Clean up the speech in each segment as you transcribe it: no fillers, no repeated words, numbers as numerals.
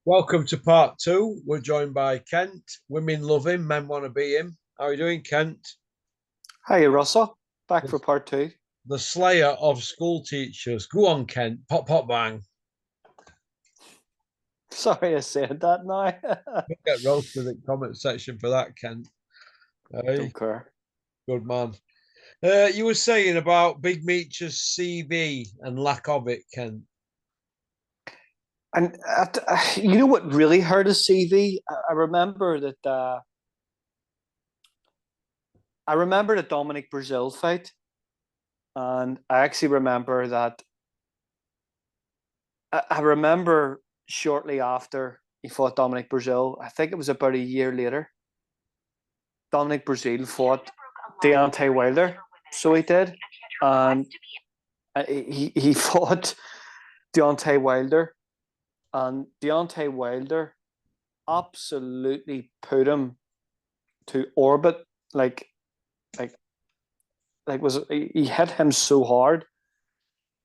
Welcome to part two. We're joined by Kent. Women love him, men want to be him. How are you doing, Kent? Hi, Russell. Back The, for part two. the slayer of school teachers. Go on, Kent. Pop, pop, bang. Sorry I said that now. Get roasted in the comment section for that, Kent. Hey, Don't care. good man. You were saying about Big Meech's CV and lack of it, Kent. And you know what really hurt his CV? I remember that. I remember the Dominic Brazil fight, and I actually remember that. I remember shortly after he fought Dominic Brazil. I think it was about a year later. Dominic Brazil fought Deontay Wilder, so he did, and he fought Deontay Wilder. And Deontay Wilder absolutely put him to orbit. Like, like, was he hit him so hard?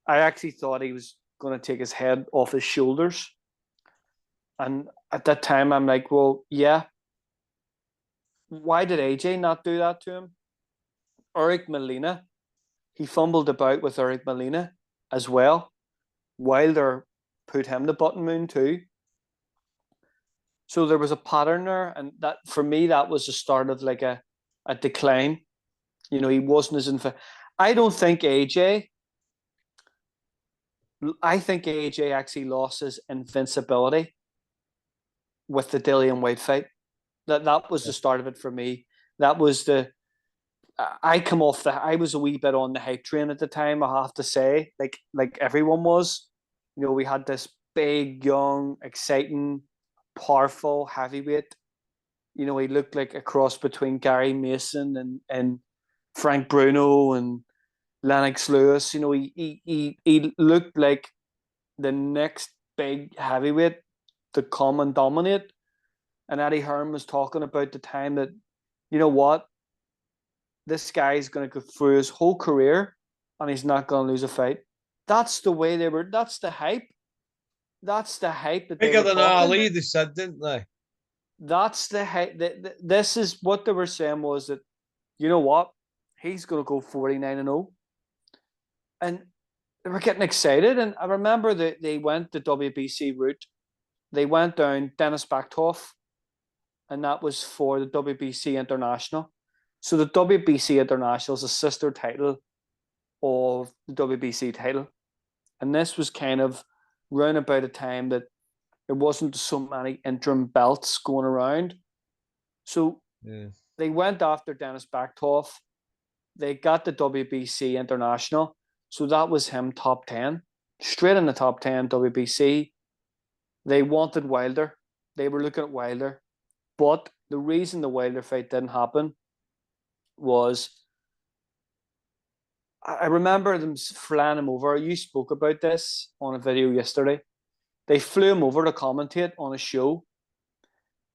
I actually thought he was going to take his head off his shoulders. And at that time, I'm like, well, yeah. Why did AJ not do that to him? Eric Molina, he fumbled about with Eric Molina as well. Wilder put him to button moon too. So there was a pattern there, and that for me that was the start of like a decline. You know, he wasn't as I don't think AJ. I think AJ actually lost his invincibility with the Dillian White fight. That was the start of it for me. That was the. I come off the. I was a wee bit on the hype train at the time. I have to say, like everyone was. You know, we had this big, young, exciting, powerful heavyweight. You know, he looked like a cross between Gary Mason and Frank Bruno and Lennox Lewis. You know, he looked like the next big heavyweight to come and dominate. And Eddie Hearn was talking about the time that, you know what, this guy is going to go through his whole career and he's not going to lose a fight. That's the way they were. That's the hype. That's the hype that they Bigger were than talking Ali, about. they said, didn't they? That's the hype. This is what they were saying was that, you know what, he's going to go 49-0. And they were getting excited. And I remember that they went the WBC route. They went down Dennis Backhoff, and that was for the WBC International. So the WBC International is a sister title of the WBC title. And this was kind of round about a time that there wasn't so many interim belts going around. So Yeah. they went after Dennis Backhoff. They got the WBC International. So that was him top 10, straight in the top 10 WBC. They wanted Wilder. They were looking at Wilder. But the reason the Wilder fight didn't happen was I remember them flying him over. You spoke about this on a video yesterday. They flew him over to commentate on a show.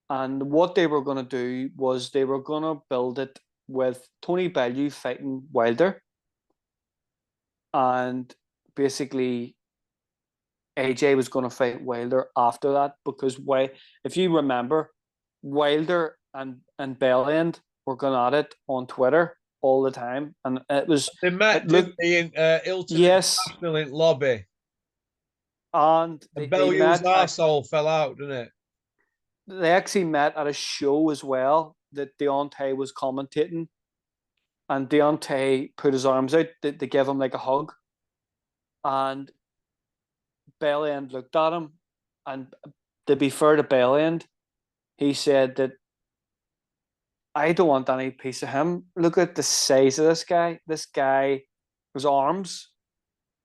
And what they were going to do was they were going to build it with Tony Bellew fighting Wilder. And basically, AJ was going to fight Wilder after that because if you remember, Wilder and Belland were going at it on Twitter all the time, and They met, it didn't looked they, in Hilton yes, International in lobby? and And they Bellew's met arsehole fell out, didn't it? they actually met at a show as well that Deontay was commentating, and Deontay put his arms out to give him like a hug, and Belland looked at him, and to be fair to Belland, he said that I don't want any piece of him. Look at the size of this guy. This guy, his arms,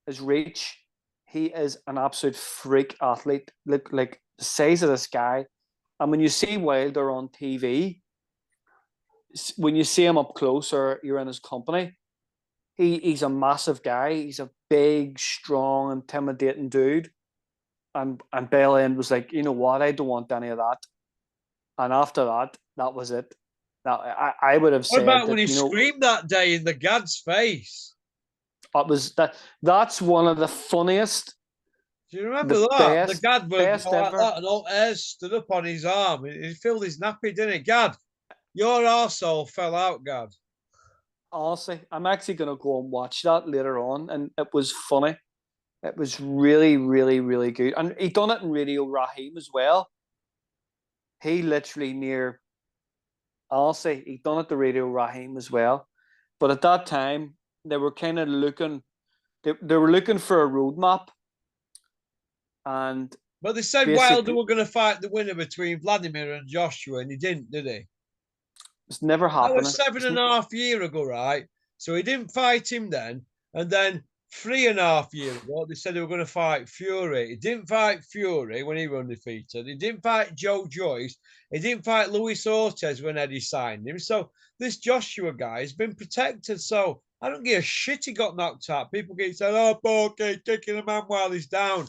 his reach. He is an absolute freak athlete. Look like the size of this guy. And when you see Wilder on TV, when you see him up close or you're in his company, he's a massive guy. He's a big, strong, intimidating dude. And Belland was like, you know what? I don't want any of that. And after that, that was it. Now, I would have What said about when that, he you know, screamed that day in the Gad's face? it was that that's one of the funniest. Do you remember The that? The Gad would go best like ever. that, and all hairs stood up on his arm. He filled his nappy, didn't he? Gad, your arsehole fell out, Gad. Honestly, I'm actually going to go and watch that later on, and it was funny. It was really, really, really good, and he done it in Radio Raheem as well. He literally near, honestly, he done it to Radio Raheem as well. But at that time, they were kind of looking. They were looking for a roadmap, and But they said Wilder basically, were going to fight the winner between Vladimir and Joshua, and he didn't, did he? it's never That was happening. 7.5 years ago, right? So he didn't fight him then. And then 3.5 years ago, they said they were going to fight Fury. He didn't fight Fury when he was undefeated. He didn't fight Joe Joyce. He didn't fight Luis Ortiz when Eddie signed him. So this Joshua guy has been protected. So I don't give a shit he got knocked out. People keep saying, oh, Borky, kicking a man while he's down.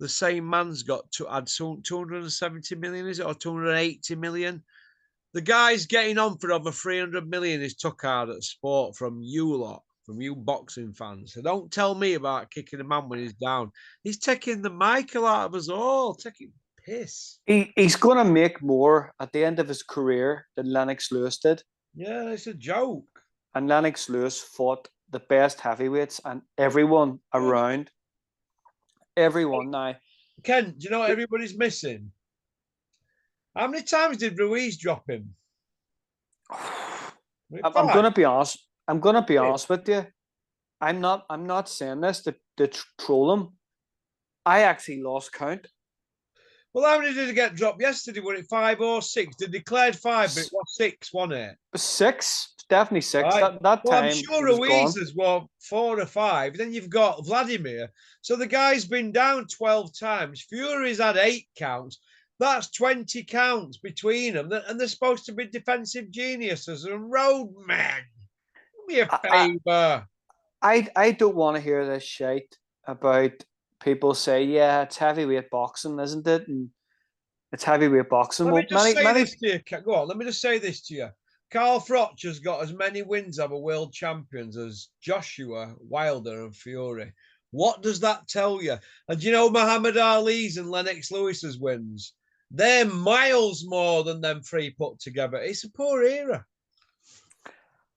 The same man's got to add 270 million, is it, or 280 million? The guy's getting on for over 300 million is took out at sport from you lot, from you boxing fans. So don't tell me about kicking a man when he's down. He's taking the Michael out of us all, taking piss. He's going to make more at the end of his career than Lennox Lewis did. Yeah, it's a joke. And Lennox Lewis fought the best heavyweights and everyone around. Everyone now. Ken, do you know what everybody's missing? How many times did Ruiz drop him? I'm going to be honest. I'm going to be honest with you. I'm not saying this to troll him. I actually lost count. Well, how many did he get dropped yesterday? Were it 5 or 6? They declared 5, but it was 6, wasn't it? 6, definitely 6. Right. That well, time, I'm sure was Ruiz gone. has won 4 or 5. Then you've got Vladimir. So the guy's been down 12 times. Fury's had 8 counts. That's 20 counts between them. And they're supposed to be defensive geniuses and roadmen. Do me a favour. I don't want to hear this shit about people say, yeah, it's heavyweight boxing, isn't it? And it's heavyweight boxing. Let me Well, just say many. this to you. Go on. Let me just say this to you. Carl Froch has got as many wins over world champions as Joshua, Wilder, and Fury. What does that tell you? And do you know Muhammad Ali's and Lennox Lewis's wins? They're miles more than them 3 put together. It's a poor era.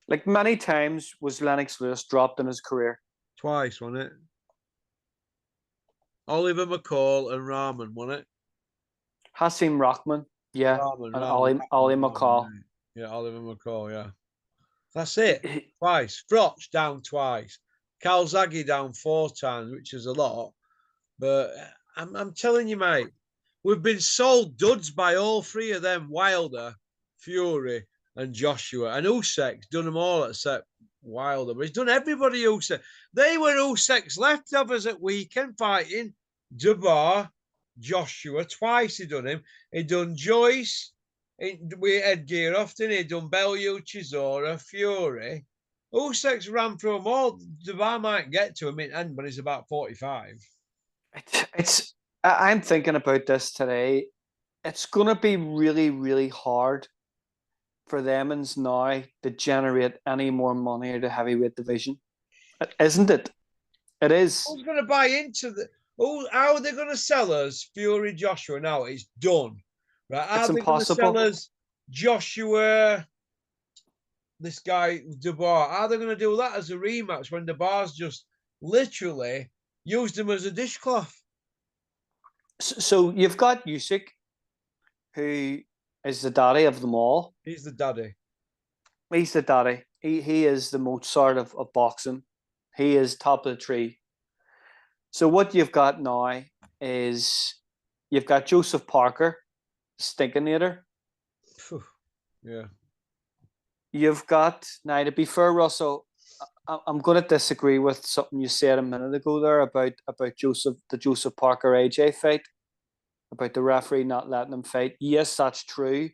Like many times was Lennox Lewis dropped in his career? Twice, wasn't it? Oliver McCall and Rahman, wasn't it? Hasim Rahman, yeah, Rahman, and Rahman, Ali Rahman, McCall. yeah, Oliver McCall, yeah. That's it. Twice. Froch down twice. Calzaghe down 4 times, which is a lot. But I'm telling you, mate, we've been sold duds by all 3 of them: Wilder, Fury, and Joshua. And Usyk's done them all except Wilder. But he's done everybody Usyk. They were Usyk's leftovers at weekend fighting Dubois, Joshua. Twice he done him. He done Joyce. We Ed Gearoff, didn't he? Done Bellew, Chisora, Fury. Usyk's ran through them all. Dubois might get to him in end when he's about 45. I'm thinking about this today. It's going to be really, really hard for them now to generate any more money out of the heavyweight division, isn't it? It is. Who's going to buy into the? How are they going to sell us Fury Joshua now? It's done, right? How It's are they going to sell impossible. us Joshua? This guy Dubois. How are they going to do that as a rematch when Dubois just literally used him as a dishcloth? So you've got Usyk, who is the daddy of them all. He's the daddy. He's the daddy. He is the Mozart of boxing. He is top of the tree. So what you've got now is you've got Joseph Parker, Stinkinator. Yeah. You've got, now to be fair, Russell, I'm going to disagree with something you said a minute ago there about the Joseph Parker AJ fight, about the referee not letting him fight. Yes, that's true,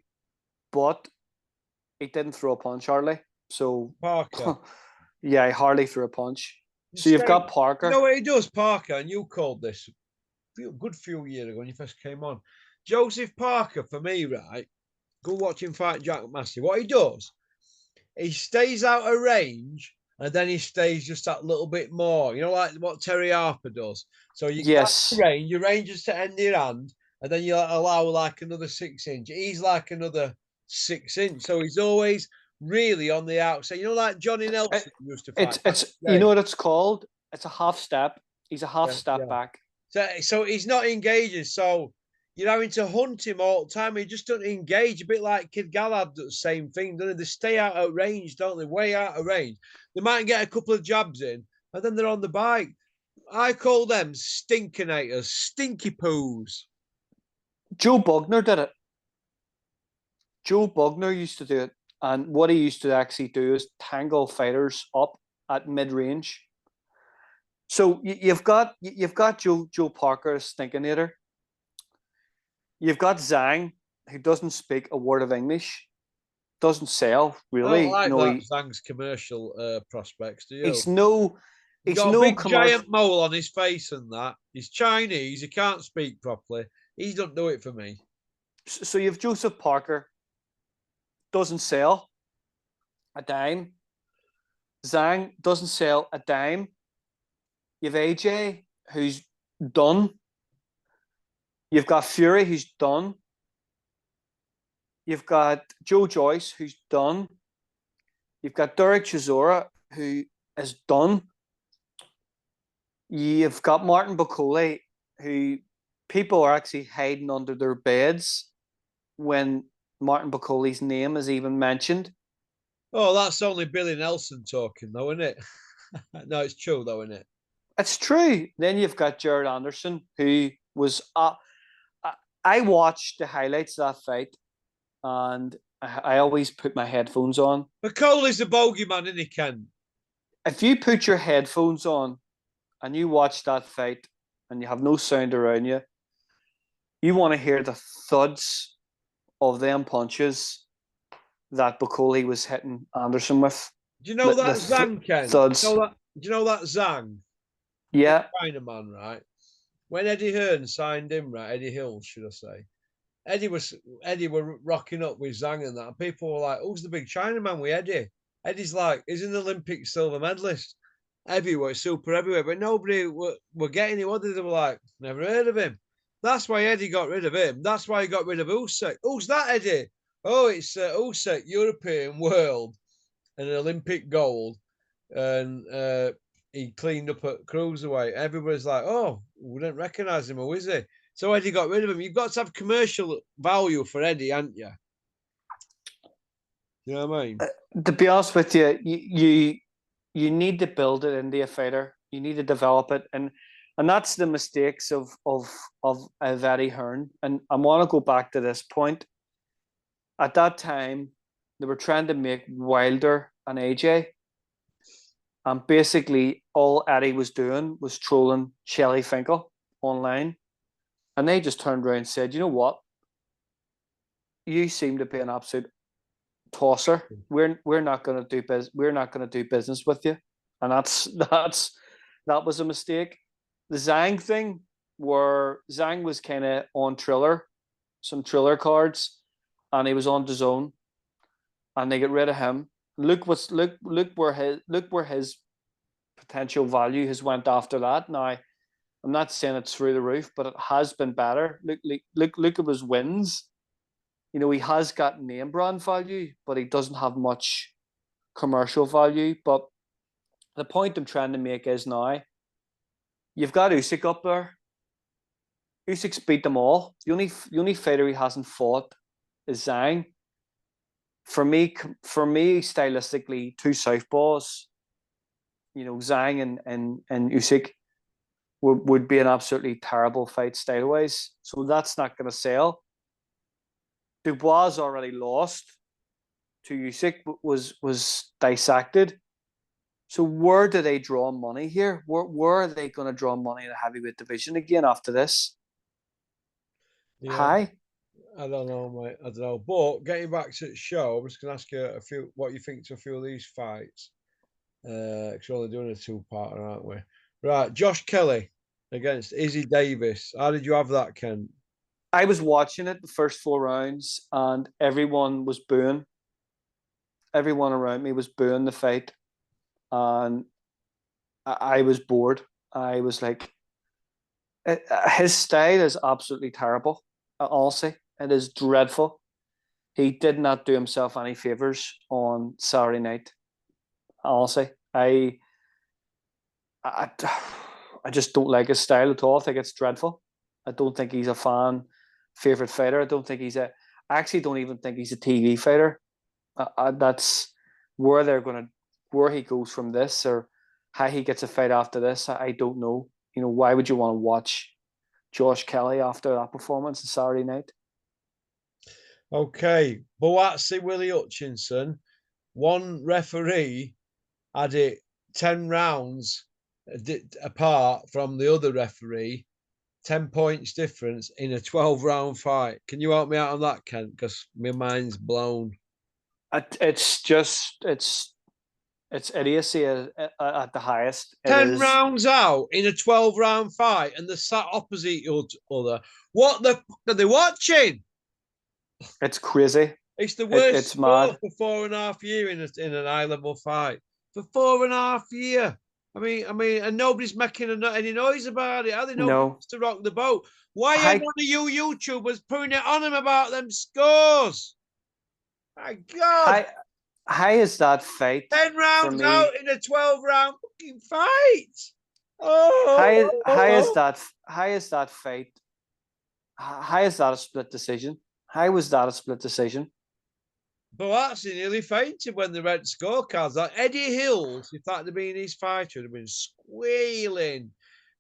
but he didn't throw a punch hardly. So Parker. yeah, he hardly threw a punch. So you've got Parker. You know what he does, Parker, and you called this a good few years ago when you first came on. Joseph Parker, for me, right? Go watch him fight Jack Massey. What he does, he stays out of range and then he stays just that little bit more. You know, like what Terry Harper does. So you get Yes. your range just to end your hand, and then you allow like another 6 inch. He's like another 6 inch. So he's always really on the outside. You know, like Johnny Nelson used to fight back It's in the you know day. what it's called? It's a half step. He's a half Yeah, step yeah. back. So he's not engaging. So you're having to hunt him all the time. He just doesn't engage. A bit like Kid Galahad does the same thing. Don't they? They stay out of range, don't they? Way out of range. They might get a couple of jabs in, and then they're on the bike. I call them stinkinators, stinky poos. Joe Bugner did it. Joe Bugner used to do it. And what he used to actually do is tangle fighters up at mid range. So you've got Joe Parker, a stinkinator. You've got Zhang, who doesn't speak a word of English, doesn't sell I don't really. like that Zhang's commercial prospects, do you? He's no He's he's got a no big commercial. giant mole on his face and that. He's Chinese. He can't speak properly. He don't do it for me. So you have Joseph Parker, doesn't sell a dime. Zhang doesn't sell a dime. You have AJ, who's done. You've got Fury, who's done. You've got Joe Joyce, who's done. You've got Derek Chisora, who is done. You've got Martin Bacoli, who people are actually hiding under their beds when Martin Bacoli's name is even mentioned. Oh, that's only Billy Nelson talking, though, isn't it? No, it's true, though, isn't it? It's true. Then you've got Jared Anderson, who was. I watched the highlights of that fight, and I always put my headphones on. McCauley's the bogeyman, isn't he, Ken? If you put your headphones on and you watch that fight and you have no sound around you, you want to hear the thuds of them punches that Bacoli was hitting Anderson with. Do you know that Zhang, Ken? Thuds. Do you know that Zhang? Yeah. The Chinaman, right? When Eddie Hearn signed him, right? Eddie Hill, should I say? Eddie were rocking up with Zhang and that. And people were like, "Who's the big Chinaman with Eddie?" Eddie's like, he's an Olympic silver medalist, heavyweight, super heavyweight, but nobody were getting him. What they were like, never heard of him. That's why Eddie got rid of him. That's why he got rid of Usyk. Who's that, Eddie? Oh, it's Usyk, European world and an Olympic gold, and he cleaned up at cruiserweight. Everybody's like, "Oh, we don't recognize him, or is he?" So Eddie got rid of him. You've got to have commercial value for Eddie, haven't you? You know what I mean? To be honest with you, you need to build it into a fighter. You need to develop it, and that's the mistakes of Eddie Hearn. And I want to go back to this point. At that time, they were trying to make Wilder and AJ, and basically all Eddie was doing was trolling Shelley Finkel online, and they just turned around and said, "You know what? You seem to be an absolute tosser. We're not going to do business. We're not going to do business with you," and that was a mistake. The Zhang thing, where Zhang was kind of on some Triller cards, and he was on the zone, and they get rid of him. Look where his potential value has went after that. Now, I'm not saying it's through the roof, but it has been better. Look at his wins. You know, he has got name brand value, but he doesn't have much commercial value. But the point I'm trying to make is now you've got Usyk up there. Usyk's beat them all. The only fighter he hasn't fought is Zhang. For me, stylistically, two southpaws, you know, Zhang and Usyk would be an absolutely terrible fight style-wise. So that's not going to sell. Dubois already lost to Usyk, was dissected. So where do they draw money here? Where are they going to draw money in the heavyweight division again after this? Yeah, Hi. I don't know, mate. I don't know. But getting back to the show, I'm just going to ask you what you think to a few of these fights. Because we're only doing a two-parter, aren't we? Right, Josh Kelly against Izzy Davis. How did you have that, Ken? I was watching it the first 4 rounds, and everyone was booing. Everyone around me was booing the fight, and I was bored. I was like, his style is absolutely terrible. Honestly, it is dreadful. He did not do himself any favors on Saturday night. Honestly, I, I just don't like his style at all. I think it's dreadful. I don't think he's a favorite fighter. I don't think I actually don't even think he's a TV fighter. That's where where he goes from this, or how he gets a fight after this. I don't know. Why would you want to watch Josh Kelly after that performance on Saturday night? Okay, Boatsi Willie Hutchinson, one referee had it 10 rounds apart from the other referee, 10 points difference in a 12-round fight. Can you help me out on that, Kent? Because my mind's blown. It's idiocy at the highest. It 10 is. rounds out in a 12-round fight and they're sat opposite each other. What the fuck are they watching? It's crazy. It's the worst It's score mad. for 4.5 years in an high-level fight. For 4.5 years. And nobody's making any noise about it. Are they? Nobody No. wants to rock the boat. Why are none How of you YouTubers putting it on him about them scores? My God. how how is that fight 10 for rounds out me? in a 12-round fucking fight. How is Oh, that fight? How is that a split decision? How was that a split decision? Boatsi nearly fainted when they read scorecards. Like Eddie Hills, if that had been his fighter, would have been squealing.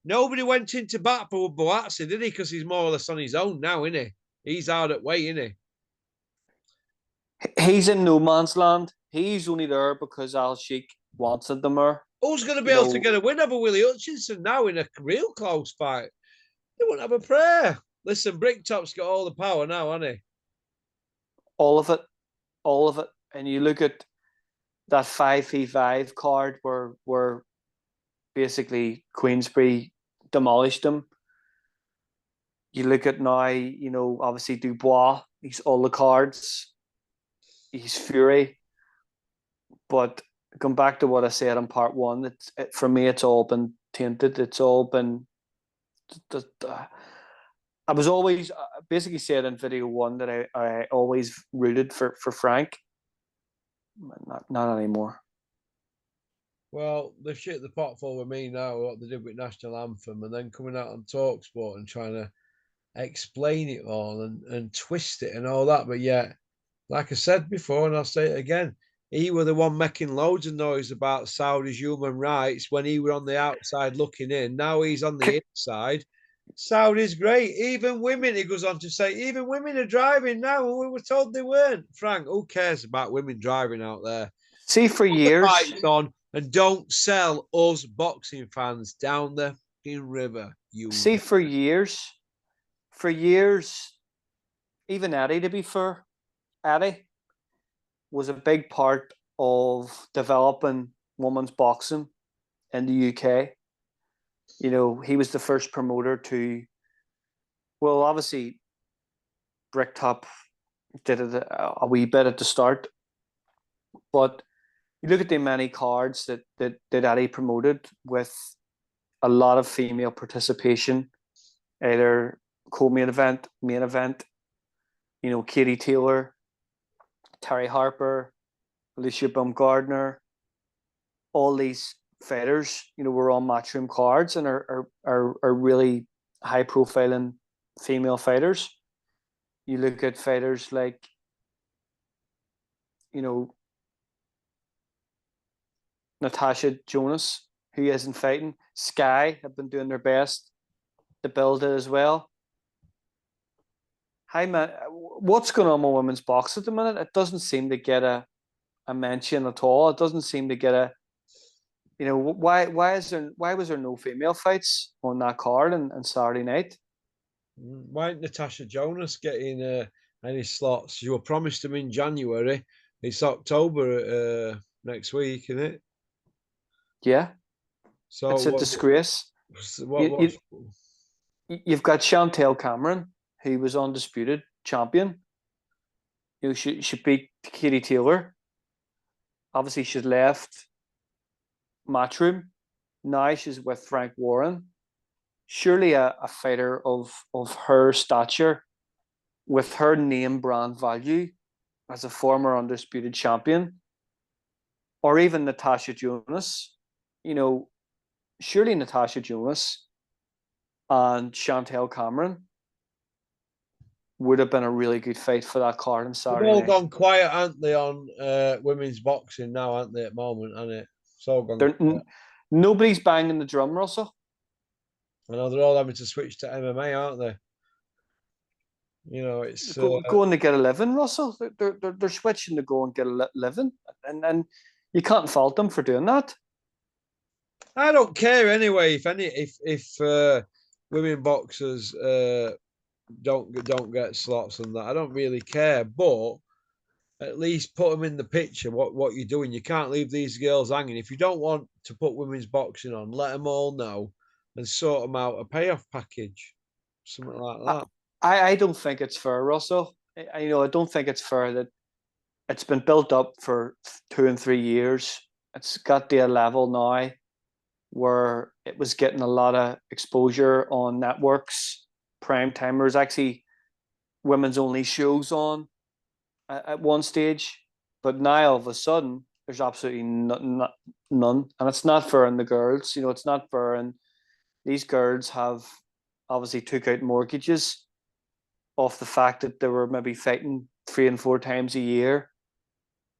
Nobody went into bat for Boatsi, did he? Because he's more or less on his own now, isn't he? He's out at way, isn't he? He's in no man's land. He's only there because Al Sheikh wanted them there. Who's going to be You able to know, get a win over Willie Hutchinson now in a real close fight? They won't have a prayer. Listen, Bricktop's got all the power now, hasn't he? all of it, all of it. And you look at that 5v5 card where basically Queensbury demolished him. You look at now, obviously Dubois, he's all the cards, he's Fury. But going back to what I said in part one, for me, it's all been tainted. It's all been. I was always basically said in video one that I always rooted for Frank. Not anymore. Well, they've shit the pot full with me now, what they did with National Anthem, and then coming out on Talksport and trying to explain it all and twist it and all that. But yeah, like I said before, and I'll say it again, he were the one making loads of noise about Saudi's human rights when he were on the outside looking in. Now he's on the inside. Saudi's great. Even women, he goes on to say, even women are driving now. We were told they weren't. Frank, who cares about women driving out there? See, for Put the years, fights on and don't sell us boxing fans down the river. see for years, even Eddie, to be fair, Eddie was a big part of developing women's boxing in the UK. He was the first promoter to, well, obviously, Bricktop did it a wee bit at the start, but you look at the many cards that Eddie promoted with a lot of female participation, either co-main event, main event. Katie Taylor, Terry Harper, Alicia Baumgardner, all these fighters, were on matchroom cards and are really high profiling female fighters. You look at fighters like, Natasha Jonas, who isn't fighting. Sky have been doing their best to build it as well. Hi, man. What's going on with women's box at the minute? It doesn't seem to get a mention at all. It doesn't seem to get a, why was there no female fights on that card and Saturday night? Why ain't Natasha Jonas getting any slots? You were promised them in January. It's October next week, isn't it? Yeah, So it's a disgrace. what You've got Chantel Cameron, who was undisputed champion. She beat Katie Taylor. Obviously, she's left Matchroom. Now she's with Frank Warren. Surely a fighter of her stature, with her name brand value as a former undisputed champion, or even Natasha Jonas, surely Natasha Jonas and Chantel Cameron would have been a really good fight for that card on They've Saturday all night. gone quiet, aren't they, on women's boxing now, aren't they, at the moment, hasn't it? It's all gone quiet. Nobody's banging the drum, Russell. I know they're all having to switch to MMA, aren't they? It's Going to get a living, Russell. They're switching to go and get a living, and you can't fault them for doing that. I don't care anyway if women boxers don't get slots and that. I don't really care, but at least put them in the picture. What you're doing, you can't leave these girls hanging. If you don't want to put women's boxing on, let them all know and sort them out a payoff package, something like that. I don't think it's fair, Russell. I don't think it's fair that it's been built up for 2 and 3 years. It's got to a level now where it was getting a lot of exposure on networks, prime timers, actually women's only shows on at one stage. But now all of a sudden, there's absolutely none. And it's not fair on the girls. It's not fair. And these girls have obviously took out mortgages off the fact that they were maybe fighting 3 and 4 times a year.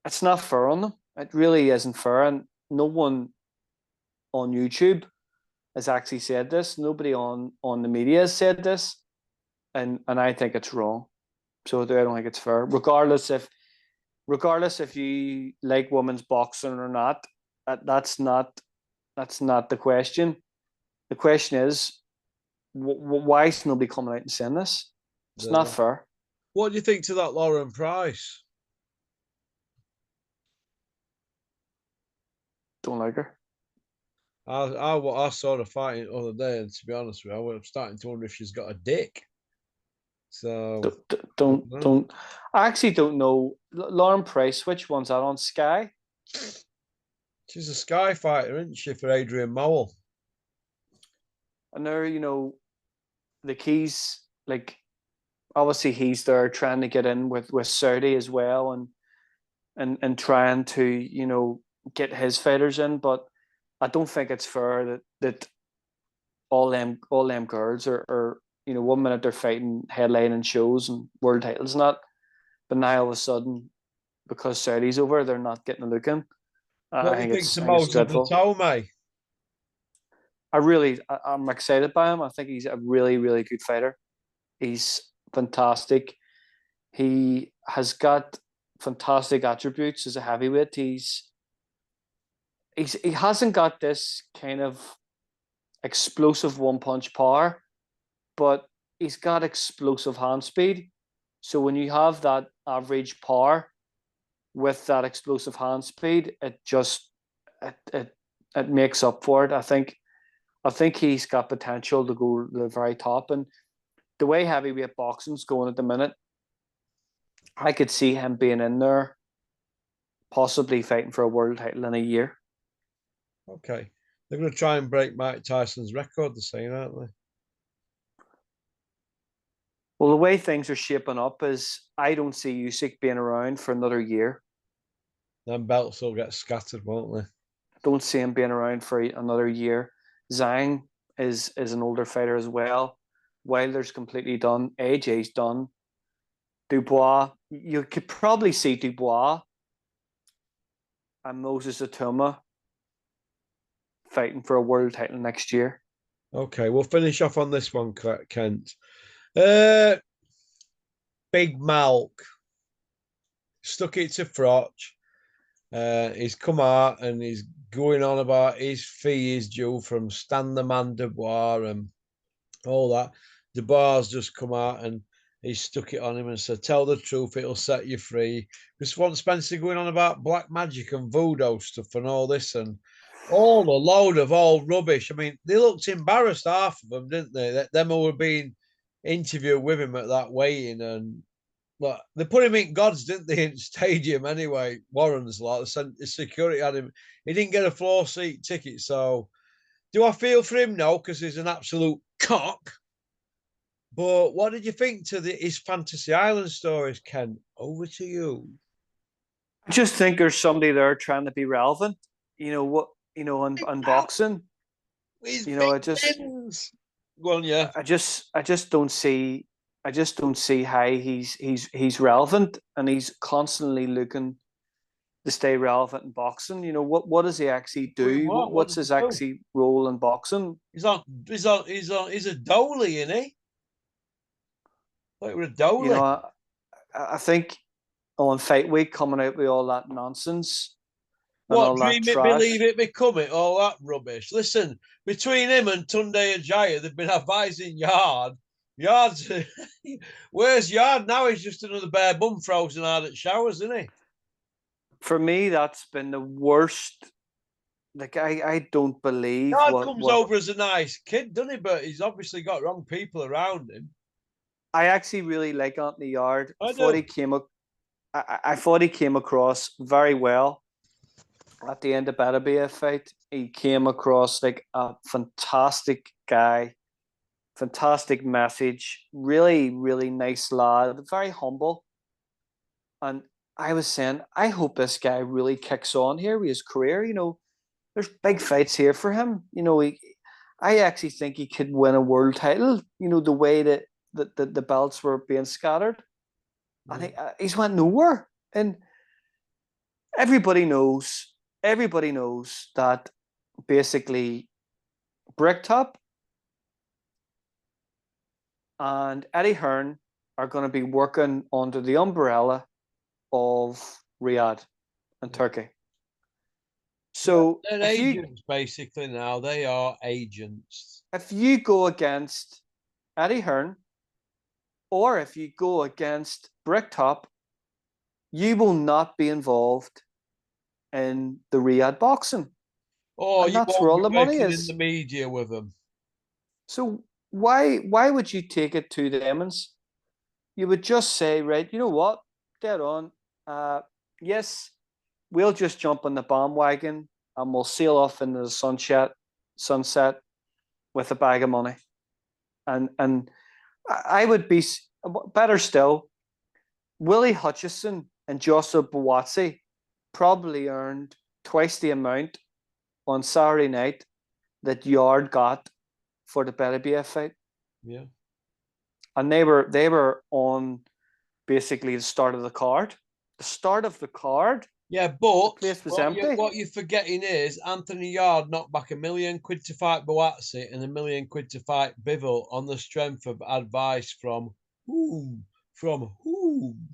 It's not fair on them. It really isn't fair. And no one on YouTube has actually said this. Nobody on the media has said this. And I think it's wrong. So I don't think it's fair. Regardless if you like women's boxing or not, that's not the question. The question is, why is nobody coming out and saying this? It's not fair. What do you think to that Lauren Price? Don't like her. I saw her fighting the other day, and to be honest with you, I'm starting to wonder if she's got a dick. So don't. I actually don't know. Lauren Price, which one's that on Sky? She's a Sky fighter, isn't she, for Adrian Mowell? And there, the keys, like obviously he's there trying to get in with Saudi as well, and trying to get his fighters in, but I don't think it's fair that all them girls are 1 minute they're fighting headlining shows and world titles and that, but now all of a sudden because Saudi's over they're not getting a look in. What do you think to Moza Batome? I'm excited by him. I think he's a really, really good fighter. He's fantastic. He has got fantastic attributes as a heavyweight. He hasn't got this kind of explosive one punch power, but he's got explosive hand speed. So when you have that average power with that explosive hand speed, it makes up for it. I think he's got potential to go to the very top. And the way heavyweight boxing's going at the minute, I could see him being in there, possibly fighting for a world title in a year. Okay. They're going to try and break Mike Tyson's record, they're saying, aren't they? Well, the way things are shaping up is I don't see Usyk being around for another year. Then belts will get scattered, won't they? Don't see him being around for another year. Zhang is an older fighter as well. Wilder's completely done. AJ's done. Dubois, you could probably see Dubois and Moses Atuma fighting for a world title next year. Okay, we'll finish off on this one, Kent. Big Malk stuck it to Froch. He's come out and he's going on about his fee is due from Stan the Man Dubois and all that. Dubois just come out and he stuck it on him and said, "Tell the truth, it'll set you free." Because once Spencer going on about black magic and voodoo stuff and all this and all a load of old rubbish. I mean, they looked embarrassed, half of them, didn't they? Them who were being interviewed with him at that weigh-in and Well, they put him in Gods, didn't they, in stadium anyway? Warren's lot. The security had him. He didn't get a floor seat ticket. So, do I feel for him? No, because he's an absolute cock. But what did you think to his Fantasy Island stories, Ken? Over to you. I just think there's somebody there trying to be relevant. You know what? You know, on boxing. His You know, big wins. Go on, yeah. I just don't see. I just don't see how he's relevant, and he's constantly looking to stay relevant in boxing. You know, what does he actually do? What What's does he his do? actually role in boxing? He's a dolly, isn't he? Like we're a You know, dolly. I think on fight week coming out with all that nonsense and What, all that dream it, believe trash. it, become it, all that rubbish. Listen, between him and Tunde Ajaya, they've been advising Yard. Yard's where's Yard now? He's just another bare bum frozen hard at showers, isn't he? For me, that's been the worst. Like I don't believe Yard comes what over as a nice kid, doesn't he? But he's obviously got wrong people around him. I actually really like Anthony Yard. I do. I thought he came across very well at the end of Beterbiev fight. He came across like a fantastic guy, fantastic message, really, really nice lad, very humble. And I was saying, I hope this guy really kicks on here with his career. You know, there's big fights here for him. You know, I actually think he could win a world title. You know, the way that the belts were being scattered, and he's went nowhere. And everybody knows that basically Bricktop and Eddie Hearn are going to be working under the umbrella of Riyadh and Turkey. So They're agents basically now. They are agents. if you go against Eddie Hearn or if you go against Bricktop, you will not be involved in the Riyadh boxing. Oh, And you that's where won't all be the money working in the is. media with them. So why would you take it to the Emmons? You would just say, right, you know what? Dead on. Yes, we'll just jump on the bandwagon and we'll sail off into the sunset with a bag of money. And I would be better still. Willie Hutchison and Joseph Boazzi probably earned twice the amount on Saturday night that Yard got for the Beterbiev fight. Yeah. And they were on basically the start of the card. The start of the card. Yeah, The but place was empty. what you're forgetting is Anthony Yard knocked back £1 million to fight Boazzi and £1 million to fight Bivol on the strength of advice from whom? From whom?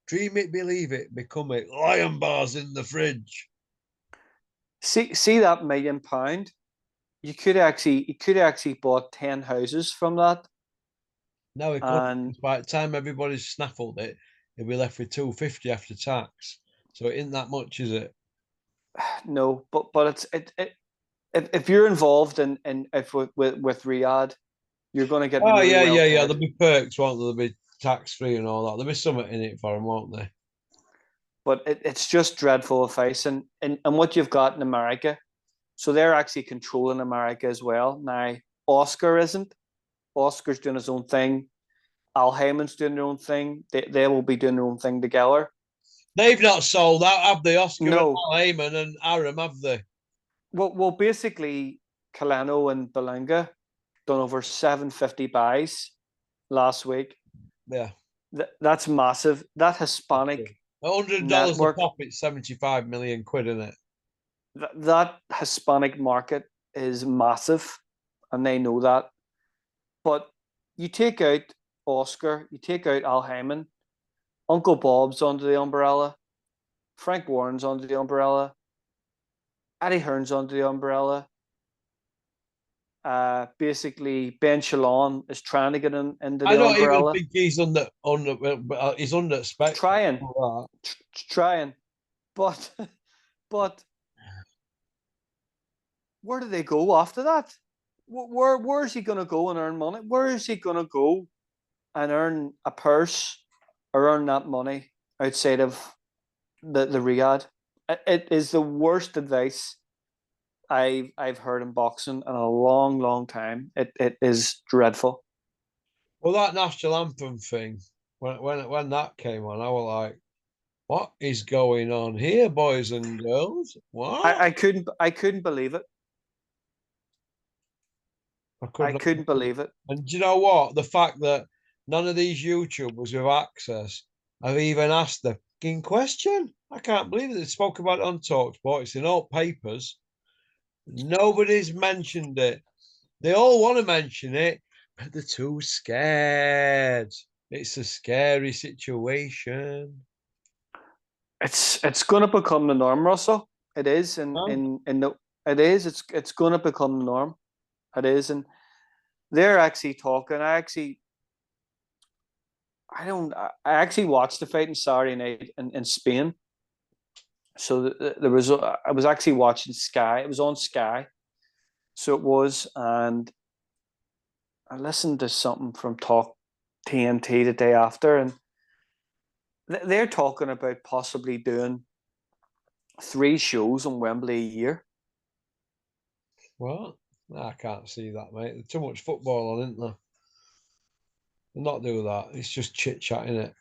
Dream it, believe it, become it. Lion bars in the fridge. See that £1 million? You could actually bought 10 houses from that. No, he couldn't. And By the time everybody's snaffled it, he'll be left with 250 after tax. So it isn't that much, is it? no, but if you're involved in if with Riyadh, you're going to get Oh really yeah, well yeah, yeah. paid. There'll be perks, won't there? There'll be tax free and all that. There'll be something in it for them, won't there? But it's just dreadful advice. And what you've got in America, so they're actually controlling America as well. Now, Oscar isn't. Oscar's doing his own thing. Al Heyman's doing their own thing. They will be doing their own thing together. They've not sold out, have they? Oscar and No. Al Heyman and Aram, have they? Well, basically, Calano and Belinga done over 750 buys last week. Yeah. That's massive. That Hispanic $100 a network, pop, it's 75 million quid, isn't it? that Hispanic market is massive, and they know that. But you take out Oscar, you take out Al Heyman, Uncle Bob's under the umbrella, Frank Warren's under the umbrella, Eddie Hearn's under the umbrella. Basically, Ben Shalom is trying to get into I the don't even umbrella. think he's he's under spec. Trying, but where do they go after that? Where is he going to go and earn money? Where is he going to go and earn a purse or earn that money outside of the Riyadh. It is the worst advice I've heard in boxing in a long, long time. It is dreadful. Well, that national anthem thing, when that came on, I was like, what is going on here, boys and girls? What? I couldn't believe it. I Not. couldn't believe it. And do you know what? The fact that none of these YouTubers with access have even asked the fucking question. I can't believe it. They spoke about it on Talksport. It's in all papers. Nobody's mentioned it. They all want to mention it, but they're too scared. It's a scary situation. It's going to become the norm, Russell. It is, No? in the it is. It's going to become the norm. It is, and they're actually talking. I actually watched the fight on Saturday night in Spain. So there was I was actually watching Sky. It was on Sky, so it was, and I listened to something from Talk TNT the day after, and they're talking about possibly doing 3 shows on Wembley a year. What? I can't see that, mate. There's too much football on, isn't there? They'll not do that. It's just chit chat, isn't it?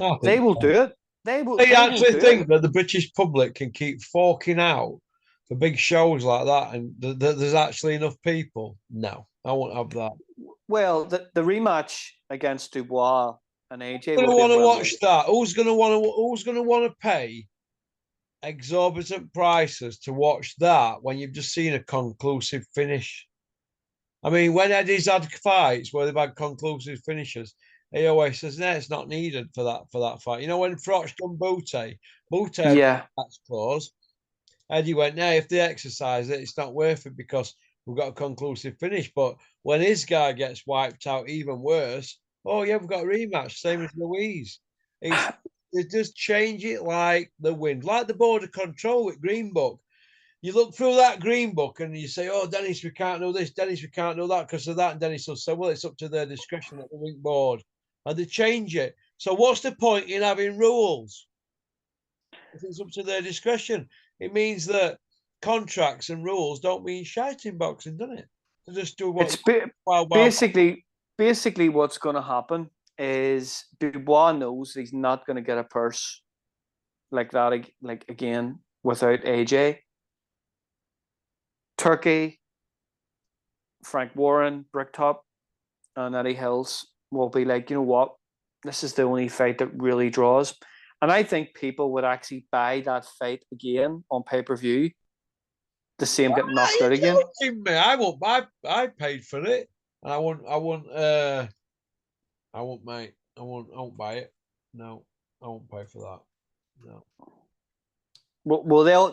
I They think will so. do it. They will. They They will actually do it. think that the British public can keep forking out for big shows like that, and there's actually enough people? No, I won't have that. Well, the rematch against Dubois and AJ Who's will going to be want in to Wembley. watch that? Who's going to want to pay exorbitant prices to watch that when you've just seen a conclusive finish? I mean, when Eddie's had fights where they've had conclusive finishes, he always says, "No, it's not needed for that fight." You know, when Froch done Bute had a Yeah, rematch clause. Eddie went, "No, if they exercise it, it's not worth it because we've got a conclusive finish." But when his guy gets wiped out, even worse. Oh yeah, we've got a rematch, same as Louise. It's they just change it like the wind, like the border control with Green Book. You look through that Green Book and you say, "Oh, Dennis, we can't do this. Dennis, we can't do that because of that." And Dennis will say, "Well, it's up to their discretion at the week board," and they change it. So what's the point in having rules if it's up to their discretion? It means that contracts and rules don't mean shite in boxing, doesn't it? To just do what it's you wild, wild. basically what's going to happen is Dubois knows he's not going to get a purse like that, like again, without AJ. Turkey, Frank Warren, Bricktop, and Eddie Hills will be like, you know what, this is the only fight that really draws. And I think people would actually buy that fight again on pay-per-view to see him get Are knocked you out again. joking me? I won't. I paid for it, and I won't. I won't. I won't, mate. I won't. I won't buy it. No, I won't pay for that. No. Well, they'll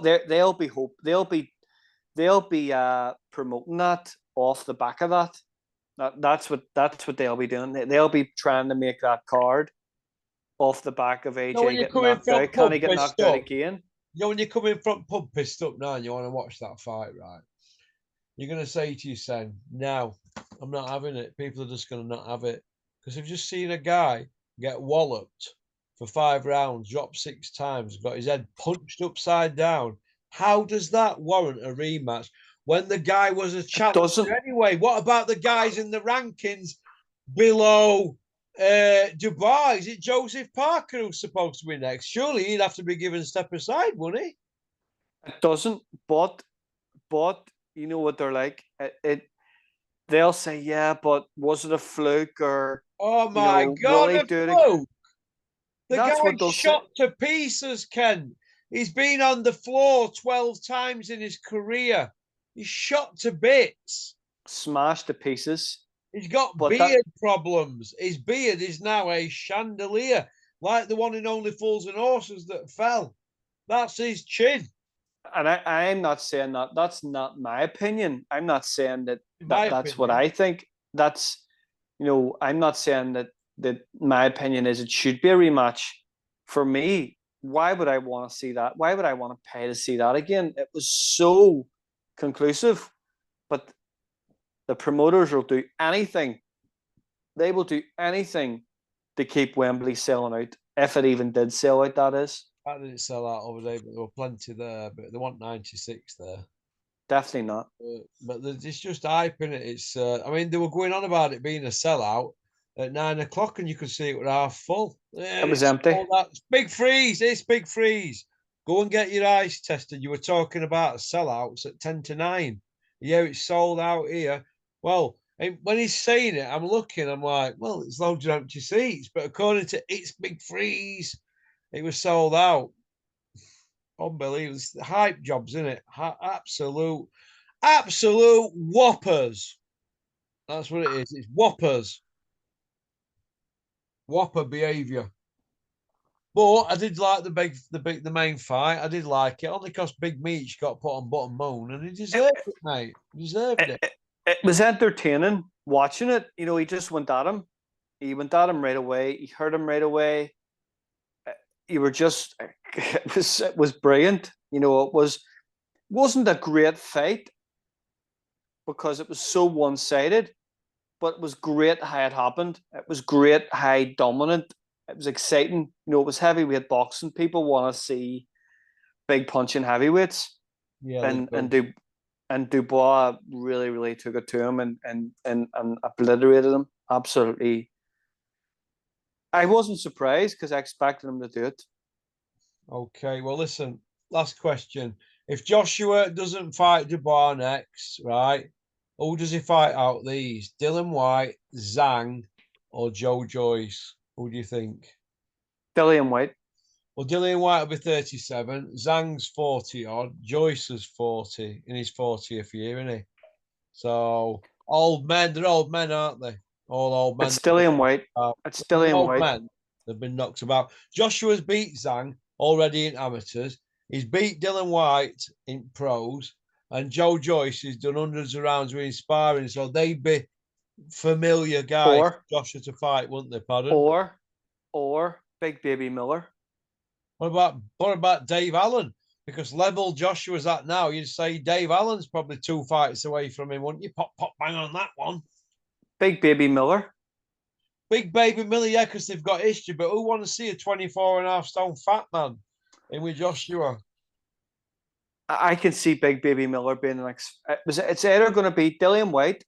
be promoting that off the back of that. That's what they'll be doing. They'll be trying to make that card off the back of You know when AJ you're getting coming knocked from out. Can pub he get pissed knocked out up, again? you know when you're coming from pub pissed up now, and you want to watch that fight, right? You're gonna say to yourself, "No, I'm not having it." People are just gonna not have it because they've just seen a guy get walloped for 5 rounds, dropped 6 times, got his head punched upside down. How does that warrant a rematch when the guy was a It doesn't. challenger anyway? What about the guys in the rankings below Dubai? Is it Joseph Parker who's supposed to be next? Surely he'd have to be given step aside, wouldn't he? It doesn't. But you know what they're like. They'll say, yeah, but was it a fluke, or Oh you my know, will God, they a do it? fluke. The That's what guy's they'll say. shot to pieces, Ken. He's been on the floor 12 times in his career. He's shot to bits. Smash to pieces. He's got But that beard problems. His beard is now a chandelier, like the one in Only Fools and Horses that fell. That's his chin, and I'm not saying that. That's not my opinion. I'm not saying in my that's what opinion. I think. That's, I'm not saying that my opinion is it should be a rematch. For me, why would I want to see that? Why would I want to pay to see that again? It was so conclusive, but the promoters will do anything. They will do anything to keep Wembley selling out. If it even did sell out, that is. That didn't sell out over there, but there were plenty there. But they want 96 there. Definitely not. But it's just hype in it. It's I mean, they were going on about it being a sellout at 9 o'clock, and you could see it was half full. It was empty. It's Big Freeze. It's Big Freeze. Go and get your eyes tested. You were talking about sellouts at 10 to 9. Yeah, it's sold out here. Well, and when he's saying it, I'm looking. I'm like, well, it's loads of empty seats. But according to It's Big Freeze, it was sold out. Unbelievable. It's the hype jobs, isn't it? Absolute whoppers. That's what it is. It's whoppers. Whopper behaviour. But I did like the main fight. I did like it. Only because Big Meech got put on bottom moon, and he deserved it, mate. He deserved it. It was entertaining watching it. You know, he just went at him. He went at him right away. He hurt him right away. You were just it was brilliant. You know, wasn't a great fight because it was so one-sided, but it was great how it happened. It was great how dominant. It was exciting. You know, it was heavyweight boxing. People want to see big punching heavyweights. Yeah, and Dubois really, really took it to him and obliterated him. Absolutely. I wasn't surprised because I expected him to do it. Okay, well, listen, last question. If Joshua doesn't fight Dubois next, right, who does he fight out these? Dylan White, Zhang, or Joe Joyce? Who do you think? Dillian White. Well, Dillian White will be 37. Zhang's 40 odd. Joyce is 40 in his 40th year, isn't he? So, old men, they're old men, aren't they? All old men. It's Dillian White. It's Dillian White. Men. They've been knocked about. Joshua's beat Zhang already in amateurs. He's beat Dylan White in pros. And Joe Joyce has done hundreds of rounds with sparring. So they'd be familiar guys for Joshua to fight, wouldn't they? Pardon? Or Big Baby Miller. What about Dave Allen? Because level Joshua's at now, you'd say Dave Allen's probably 2 fights away from him, wouldn't you? Pop, bang on that one. Big Baby Miller. Big Baby Miller, yeah, because they've got history. But who want to see a 24.5 stone fat man in with Joshua? I can see Big Baby Miller being next. It's either going to be Dillian White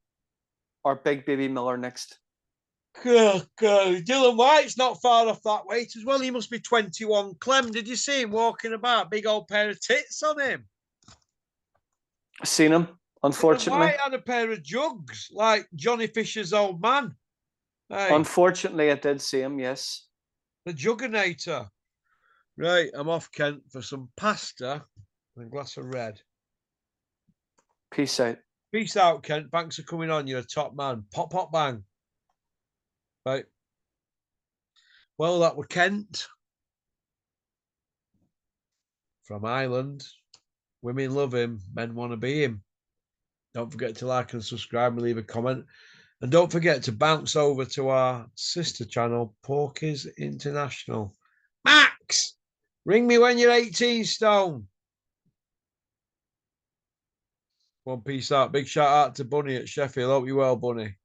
or Big Baby Miller next. Dylan White's not far off that weight as well. He must be 21. Clem, did you see him walking about? Big old pair of tits on him. I've seen him, unfortunately. Dylan White had a pair of jugs, like Johnny Fisher's old man. Hey. Unfortunately, I did see him, yes. The Jugginator. Right, I'm off, Kent, for some pasta and a glass of red. Peace out. Peace out, Kent. Thanks for coming on. You're a top man. Pop, bang. Right. Well, that was Kent from Ireland. Women love him. Men want to be him. Don't forget to like and subscribe and leave a comment. And don't forget to bounce over to our sister channel, Porkies International. Max, ring me when you're 18 stone. One piece out. Big shout out to Bunny at Sheffield. Hope you're well, Bunny.